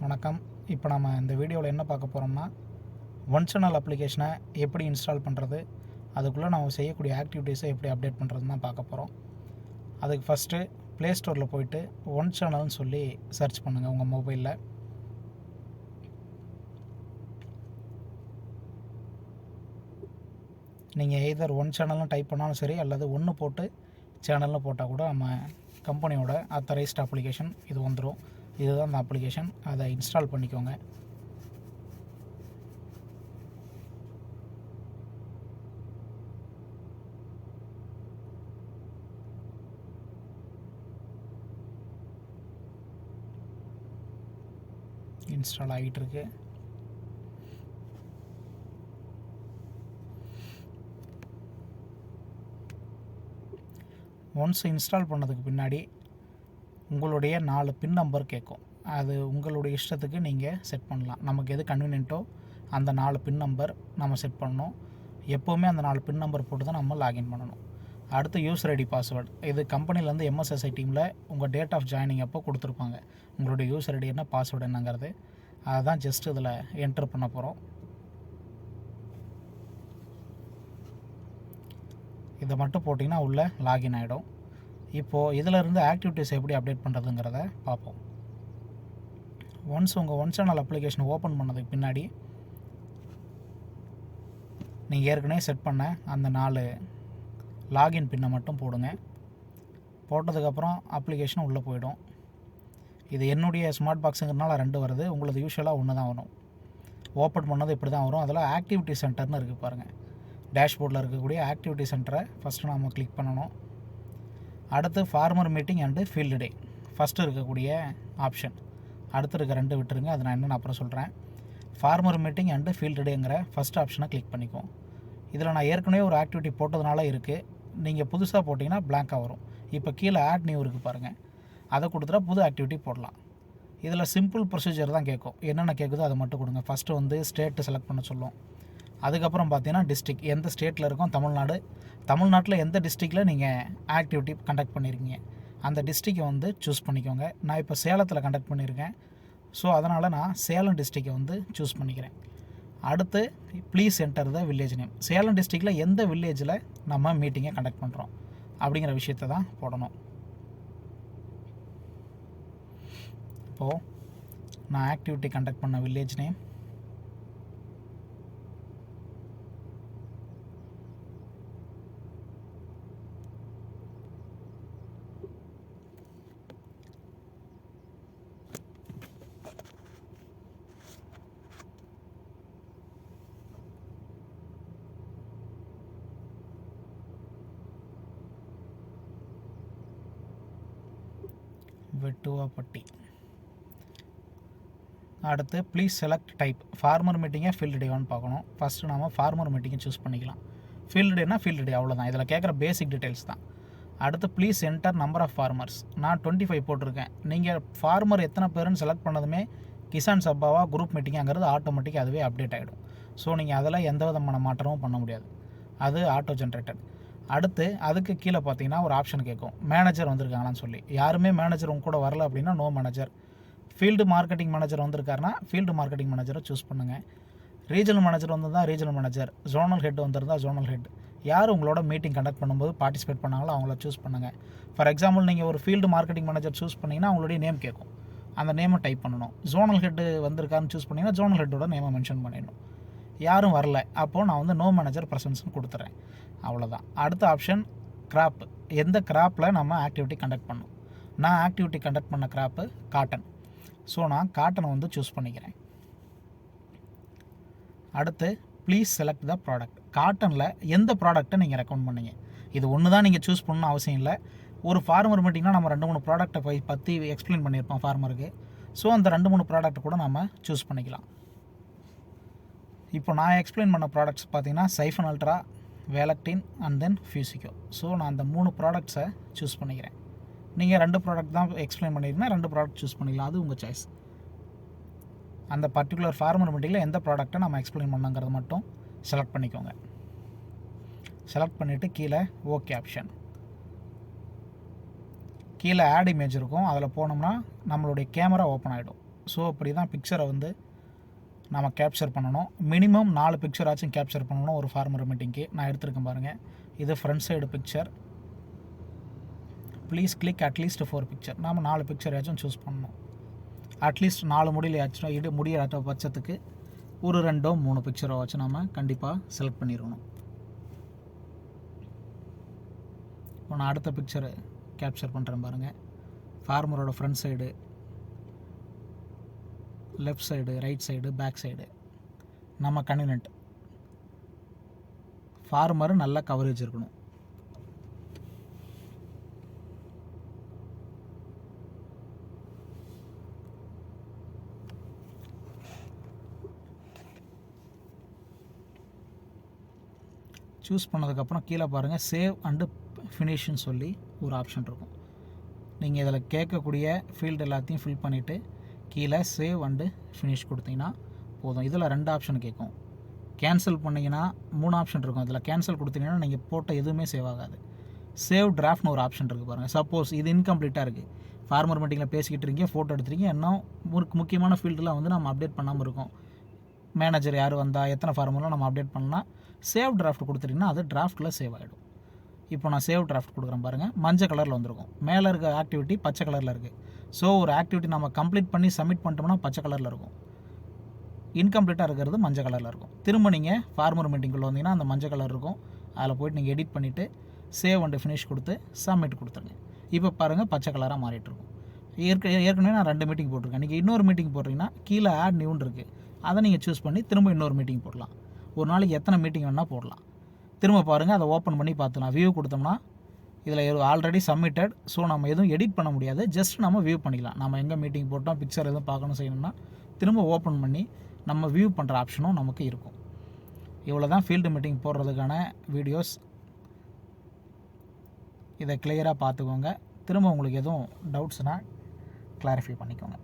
வணக்கம். இப்போ நம்ம இந்த வீடியோவில் என்ன பார்க்க போகிறோம்னா, ஒன் சேனல் அப்ளிகேஷனை எப்படி இன்ஸ்டால் பண்ணுறது, அதுக்குள்ளே நம்ம செய்யக்கூடிய ஆக்டிவிட்டீஸை எப்படி அப்டேட் பண்ணுறதுன்னு தான் பார்க்க போகிறோம். அதுக்கு ஃபஸ்ட்டு ப்ளே ஸ்டோரில் போயிட்டு ஒன் சேனல்னு சொல்லி சர்ச் பண்ணுங்கள் உங்கள் மொபைலில். நீங்கள் எய்தர் ஒன் சேனல்னு டைப் பண்ணாலும் சரி, அல்லது ஒன்று போட்டு சேனல்னு போட்டால் கூட நம்ம கம்பெனியோட ஆத்தரைஸ்ட் அப்ளிகேஷன் இது வந்துடும். இதுதான் அந்த அப்ளிகேஷன். அதை இன்ஸ்டால் பண்ணிக்கோங்க. இன்ஸ்டால் ஆகிட்டு இருக்கு. ஒன்ஸ் இன்ஸ்டால் பண்ணதுக்கு பின்னாடி உங்களுடைய 4 பின் நம்பர் கேட்கும். அது உங்களுடைய இஷ்டத்துக்கு நீங்கள் செட் பண்ணலாம். நமக்கு எது கன்வீனியன்ட்டோ அந்த 4 பின் நம்பர் நம்ம செட் பண்ணணும். எப்போவுமே அந்த 4 பின் நம்பர் போட்டு தான் நம்ம லாகின் பண்ணணும். அடுத்து யூசர் ஐடி பாஸ்வேர்டு. இது கம்பெனிலேருந்து எம்எஸ்எஸ்ஐ டீமில் உங்கள் டேட் ஆஃப் ஜாயினிங் அப்போ கொடுத்துருப்பாங்க. உங்களுடைய யூசர் ஐடி என்ன, பாஸ்வேர்டு என்னங்கிறது. அதை தான் ஜஸ்ட் இதில் என்ட்ரு பண்ண போகிறோம். இதை மட்டும் போட்டிங்கன்னா உள்ளே லாகின் ஆகிடும். இப்போது இதிலேருந்து ஆக்டிவிட்டீஸ் எப்படி அப்டேட் பண்ணுறதுங்கிறத பார்ப்போம். ஒன்ஸ் உங்கள் ஒன் சேனல் அப்ளிகேஷன் ஓப்பன் பண்ணதுக்கு பின்னாடி நீங்கள் ஏற்கனவே செட் பண்ண அந்த 4 லாகின் பின்னை மட்டும் போடுங்க. போட்டதுக்கப்புறம் அப்ளிகேஷன் உள்ளே போயிடும். இது என்னுடைய ஸ்மார்ட் பாக்ஸுங்கிறதுனால 2 வருது. உங்களுக்கு யூஸ்வலாக 1 தான் வரும். ஓப்பன் பண்ணது இப்படி தான் வரும். அதில் ஆக்டிவிட்டி சென்டர்னு இருக்குது பாருங்கள். டேஷ்போர்டில் இருக்கக்கூடிய ஆக்டிவிட்டி சென்டரை ஃபஸ்ட்டு நம்ம கிளிக் பண்ணணும். அடுத்து farmer meeting and field day first இருக்கக்கூடிய ஆப்ஷன். அடுத்து இருக்க 2 விட்டுருங்க, அது நான் என்னென்னு அப்புறம் சொல்கிறேன். ஃபார்மர் மீட்டிங் அண்டு ஃபீல்டு டேங்கிற ஃபஸ்ட் ஆப்ஷனை கிளிக் பண்ணிக்குவோம். இதில் நான் ஏற்கனவே ஒரு ஆக்டிவிட்டி போட்டதுனால இருக்குது. நீங்கள் புதுசாக போட்டிங்கன்னா பிளாங்காக வரும். இப்போ கீழே ஆட் நியூ இருக்குது பாருங்கள். அதை கொடுத்துட்டா புது ஆக்டிவிட்டி போடலாம். இதில் சிம்பிள் ப்ரொசீஜர் தான் கேட்கும். என்னென்ன கேட்குதோ அதை மட்டும் கொடுங்க. ஃபஸ்ட்டு வந்து ஸ்டேட்டு செலக்ட் பண்ண சொல்லும். அதுக்கப்புறம் பார்த்தீங்கன்னா டிஸ்ட்ரிக், எந்த ஸ்டேட்டில் இருக்கும், தமிழ்நாடு. தமிழ்நாட்டில் எந்த டிஸ்ட்ரிக்டில் நீங்கள் ஆக்டிவிட்டி கண்டக்ட் பண்ணியிருக்கீங்க அந்த டிஸ்ட்ரிக்கை வந்து சூஸ் பண்ணிக்கோங்க. நான் இப்போ சேலத்தில் கண்டக்ட் பண்ணியிருக்கேன். ஸோ அதனால் நான் சேலம் டிஸ்ட்ரிக்கை வந்து சூஸ் பண்ணிக்கிறேன். அடுத்து please enter the village name. Salem டிஸ்ட்ரிக்டில் எந்த வில்லேஜில் நம்ம மீட்டிங்கை கண்டக்ட் பண்ணுறோம் அப்படிங்கிற விஷயத்தை தான் போடணும். இப்போது நான் ஆக்டிவிட்டி கண்டக்ட் பண்ண வில்லேஜ் நேம் வெட்டுவாப்பட்டி. அடுத்து ப்ளீஸ் செலக்ட் டைப். ஃபார்மர் மீட்டிங்கை ஃபீல்டு டேவான்னு பார்க்கணும். ஃபஸ்ட்டு நம்ம ஃபார்மர் மீட்டிங்கை சூஸ் பண்ணிக்கலாம். ஃபீல்டு டேனா ஃபீல்டு டே, அவ்வளோதான். இதில் கேட்குற பேசிக் டீட்டெயில்ஸ் தான். அடுத்து please enter number of farmers. நான் 25 போட்டிருக்கேன். நீங்கள் ஃபார்மர் எத்தனை பேருன்னு செலக்ட் பண்ணதுமே கிசான் சப்பாவா குரூப் மீட்டிங்கிறது ஆட்டோமேட்டிக்காக அதுவே அப்டேட் ஆகிடும். ஸோ நீங்கள் அதில் எந்த விதமான மாற்றமும் பண்ண முடியாது. அது ஆட்டோ ஜென்ரேட்டட். அடுத்து அதுக்கு கீழே பார்த்தீங்கன்னா ஒரு ஆப்ஷன் கேட்கும், மேனேஜர் வந்திருக்காங்களான்னு சொல்லி. யாருமே மேனேஜர் உங்க கூட வரல அப்படின்னா no manager. Field marketing manager வந்திருக்காருன்னா ஃபீல்டு மார்க்கெட்டிங் மேனேஜரை சூஸ் பண்ணுங்கள். ரீஜனல் மேனேஜர் வந்திருந்தால் ரீஜனல் மேனேஜர், ஜோனல் ஹெட் வந்திருந்தால் ஜோனல் ஹெட். யார் உங்களோட மீட்டிங் கண்டக்ட் பண்ணும்போது பார்ட்டிசிபேட் பண்ணாங்களோ அவங்கள சூஸ் பண்ணுங்கள். ஃபார் எக்ஸாம்பிள் நீங்கள் ஒரு ஃபீல்டு மார்க்கெட்டிங் மேனேஜர் சூஸ் பண்ணிங்கன்னா அவங்களுடைய நேம் கேட்கும். அந்த நேமை டைப் பண்ணணும். ஜோனல் ஹெட்டு வந்திருக்காருன்னு சூஸ் பண்ணிங்கன்னா ஜோனல் ஹெட்டோட நேமை மென்ஷன் பண்ணிடணும். யாரும் வரல அப்போது நான் வந்து நோ மேனேஜர் ப்ரெசன்ஸ்னு கொடுத்துட்றேன். அவ்வளோதான். அடுத்த ஆப்ஷன் கிராப். எந்த கிராப்பில் நம்ம ஆக்டிவிட்டி கண்டக்ட் பண்ணணும். நான் ஆக்டிவிட்டி கண்டக்ட் பண்ண கிராப்பு காட்டன். ஸோ நான் காட்டனை வந்து சூஸ் பண்ணிக்கிறேன். அடுத்து ப்ளீஸ் செலக்ட் த ப்ராடக்ட். காட்டனில் எந்த ப்ராடக்ட்டை நீங்கள் ரெக்கமெண்ட் பண்ணீங்க. இது ஒன்று தான் நீங்கள் சூஸ் பண்ணணும் அவசியம் இல்லை. ஒரு ஃபார்மர் மீட்டிங்னா நம்ம 2-3 ப்ராடக்ட்டை பற்றி எக்ஸ்பிளைன் பண்ணியிருப்போம் ஃபார்மருக்கு. ஸோ அந்த 2-3 ப்ராடக்ட் கூட நம்ம சூஸ் பண்ணிக்கலாம். இப்போ நான் எக்ஸ்பிளைன் பண்ண ப்ராடக்ட்ஸ் பார்த்தீங்கன்னா சைஃபன் அல்ட்ரா, வேலக்டின் அண்ட் தென் ஃபியூசிகோ. ஸோ நான் அந்த 3 ப்ராடக்ட்ஸை சூஸ் பண்ணிக்கிறேன். நீங்கள் 2 ப்ராடக்ட் தான் எக்ஸ்பிளைன் பண்ணியிருந்தீங்கன்னா 2 ப்ராடக்ட் சூஸ் பண்ணிக்கலாம். அது உங்கள் சாய்ஸ். அந்த பர்டிகுலர் ஃபார்மர் மீட்டிங்கில் எந்த ப்ராடக்ட்டை நம்ம எக்ஸ்பிளைன் பண்ணங்கிறது மட்டும் செலக்ட் பண்ணிக்கோங்க. செலக்ட் பண்ணிவிட்டு கீழே ஓகே ஆப்ஷன். கீழே ஆட் இமேஜ் இருக்கும். அதில் போனோம்னா நம்மளுடைய கேமரா ஓப்பன் ஆகிடும். ஸோ அப்படி தான் பிக்சரை வந்து நம்ம கேப்சர் பண்ணணும். மினிமம் 4 பிக்சர் ஆச்சும் கேப்சர் பண்ணணும் ஒரு ஃபார்மர் மீட்டிங்க்கு. நான் எடுத்துருக்கேன் பாருங்கள், இது front side picture. Please click at least 4 picture. நாம் 4 பிக்சர் ஆச்சும் சூஸ் பண்ணணும். அட்லீஸ்ட் 4 முடியலையாச்சும் முடியாத பட்சத்துக்கு ஒரு 2-3 பிக்சரை வச்சு நம்ம கண்டிப்பாக செலக்ட் பண்ணிடணும். இப்போ நான் அடுத்த பிக்சரை கேப்சர் பண்ணுறேன் பாருங்கள். ஃபார்மரோட front side, left side, right side, back side, நம்ம கன்வீனியன்ட். ஃபார்மர் நல்ல கவரேஜ் இருக்கணும். சூஸ் பண்ணதுக்கப்புறம் கீழே பாருங்கள், சேவ் அண்டு ஃபினிஷ்னு சொல்லி ஒரு ஆப்ஷன் இருக்கும். நீங்கள் இதில் கேட்கக்கூடிய ஃபீல்டு எல்லாத்தையும் ஃபில் பண்ணிவிட்டு கீழே சேவ் அண்டு ஃபினிஷ் கொடுத்தீங்கன்னா போதும். இதில் 2 ஆப்ஷன் கேட்கும். கேன்சல் பண்ணிங்கன்னா 3 ஆப்ஷன் இருக்கும். இதில் கேன்சல் கொடுத்தீங்கன்னா நீங்கள் போட்ட எதுவுமே சேவ் ஆகாது. சேவ் டிராஃப்ட்னு ஒரு ஆப்ஷன் இருக்குது பாருங்கள். சப்போஸ் இது இன்கம்ப்ளீட்டாக இருக்குது, ஃபார்மர் மீட்டிங்கில் பேசிக்கிட்டு இருக்கீங்க, ஃபோட்டோ எடுத்துருக்கீங்க, இன்னும் முக்கியமான ஃபீல்டெலாம் வந்து நம்ம அப்டேட் பண்ணாமல் இருக்கோம். மேனேஜர் யார் வந்தால் எத்தனை ஃபார்மர்லாம் நம்ம அப்டேட் பண்ணலாம். சேவ் டிராஃப்ட் கொடுத்துட்டிங்கன்னா அது டிராஃப்ட்டில் சேவ் ஆகிடும். இப்போ நான் சேவ் டிராஃப்ட் கொடுக்குறேன் பாருங்கள், மஞ்சள் கலரில் வந்திருக்கும். மேலே இருக்க ஆக்டிவிட்டி பச்சை கலரில் இருக்குது. ஸோ ஒரு ஆக்டிவிட்டி நம்ம கம்ப்ளீட் பண்ணி சப்மிட் பண்ணிட்டோம்னா பச்சை கலரில் இருக்கும், இன்கம்ப்ளீட்டாக இருக்கிறது மஞ்சள் கலரில் இருக்கும். திரும்ப நீங்கள் ஃபார்மர் மீட்டிங்குள்ளே வந்தீங்கன்னா அந்த மஞ்சள் கலர் இருக்கும். அதில் போய்ட்டு நீங்கள் எடிட் பண்ணிவிட்டு சேவ் அண்ட் ஃபினிஷ் கொடுத்து சப்மிட் கொடுத்துருங்க. இப்போ பாருங்கள் பச்சை கலராக மாறிட்டுருக்கும். ஏற்கனவே நான் 2 மீட்டிங் போட்டிருக்கேன். நீங்கள் இன்னொரு மீட்டிங் போடுறீங்கன்னா கீழே ஆட் நியூன்னு இருக்குது, அதை நீங்கள் சூஸ் பண்ணி திரும்ப இன்னொரு மீட்டிங் போடலாம். ஒரு நாளைக்கு எத்தனை மீட்டிங் வேணால் போடலாம். திரும்ப பாருங்கள், அதை ஓப்பன் பண்ணி பார்த்துலாம். வியூ கொடுத்தோம்னா இதில் ஆல்ரெடி சப்மிட்டட். ஸோ நம்ம எதுவும் எடிட் பண்ண முடியாது, ஜஸ்ட் நம்ம வியூ பண்ணிக்கலாம். நம்ம எங்கே மீட்டிங் போட்டோம், பிக்சர் எதுவும் பார்க்கணும் செய்யணும்னா திரும்ப ஓப்பன் பண்ணி நம்ம வியூ பண்ணுற ஆப்ஷனும் நமக்கு இருக்கும். இவ்வளோ தான் ஃபீல்டு மீட்டிங் போடுறதுக்கான வீடியோஸ். இதை கிளியராக பார்த்துக்கோங்க. திரும்ப உங்களுக்கு எதுவும் டவுட்ஸ்னால் கிளாரிஃபை பண்ணிக்கோங்க.